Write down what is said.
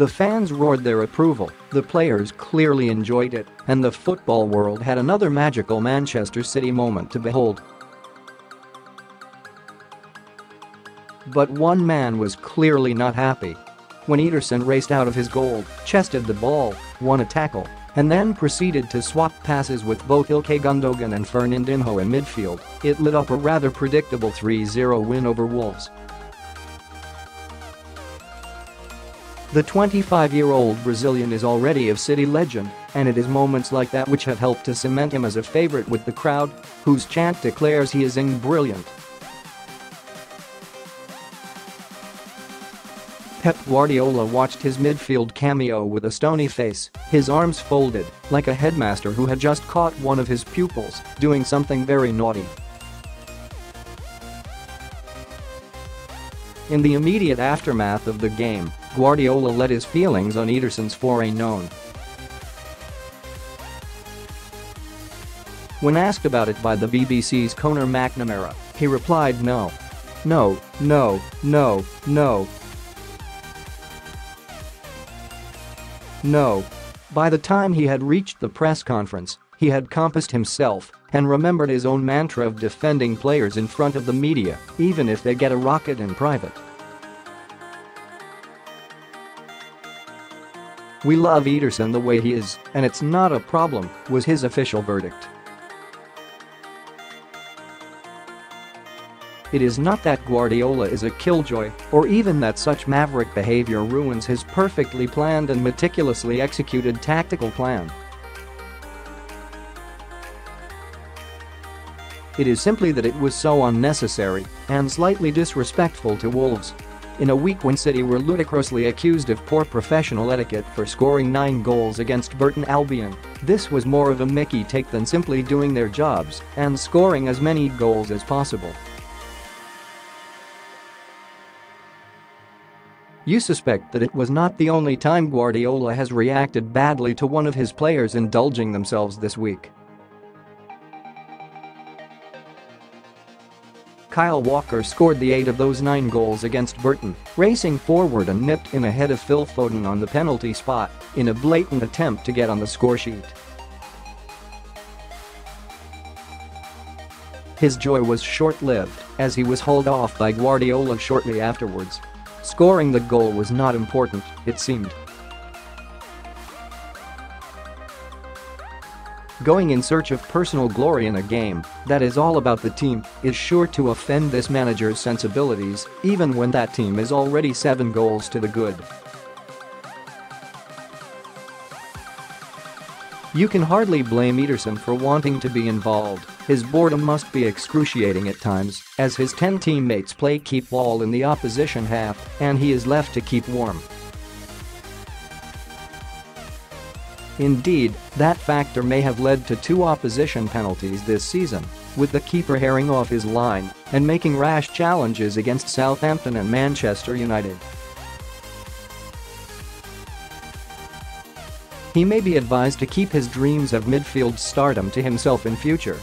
The fans roared their approval, the players clearly enjoyed it, and the football world had another magical Manchester City moment to behold. But one man was clearly not happy. When Ederson raced out of his goal, chested the ball, won a tackle, and then proceeded to swap passes with both Ilkay Gundogan and Fernandinho in midfield, it lit up a rather predictable 3-0 win over Wolves. The 25-year-old Brazilian is already a City legend, and it is moments like that which have helped to cement him as a favourite with the crowd, whose chant declares he is brilliant. Pep Guardiola watched his midfield cameo with a stony face, his arms folded, like a headmaster who had just caught one of his pupils doing something very naughty. In the immediate aftermath of the game, Guardiola let his feelings on Ederson's foray known. When asked about it by the BBC's Conor McNamara, he replied no. No, no, no, no. No. By the time he had reached the press conference, he had compassed himself and remembered his own mantra of defending players in front of the media, even if they get a rocket in private. "We love Ederson the way he is, and it's not a problem," was his official verdict. It is not that Guardiola is a killjoy, or even that such maverick behaviour ruins his perfectly planned and meticulously executed tactical plan. It is simply that it was so unnecessary and slightly disrespectful to Wolves. In a week when City were ludicrously accused of poor professional etiquette for scoring 9 goals against Burton Albion, this was more of a Mickey take than simply doing their jobs and scoring as many goals as possible. You suspect that it was not the only time Guardiola has reacted badly to one of his players indulging themselves this week. Kyle Walker scored the 8 of those 9 goals against Burton, racing forward and nipped in ahead of Phil Foden on the penalty spot in a blatant attempt to get on the scoresheet. His joy was short-lived as he was hauled off by Guardiola shortly afterwards. Scoring the goal was not important, it seemed. Going in search of personal glory in a game that is all about the team is sure to offend this manager's sensibilities, even when that team is already 7 goals to the good. You can hardly blame Ederson for wanting to be involved. His boredom must be excruciating at times, as his 10 teammates play keep ball in the opposition half and he is left to keep warm. Indeed, that factor may have led to 2 opposition penalties this season, with the keeper haring off his line and making rash challenges against Southampton and Manchester United. He may be advised to keep his dreams of midfield stardom to himself in future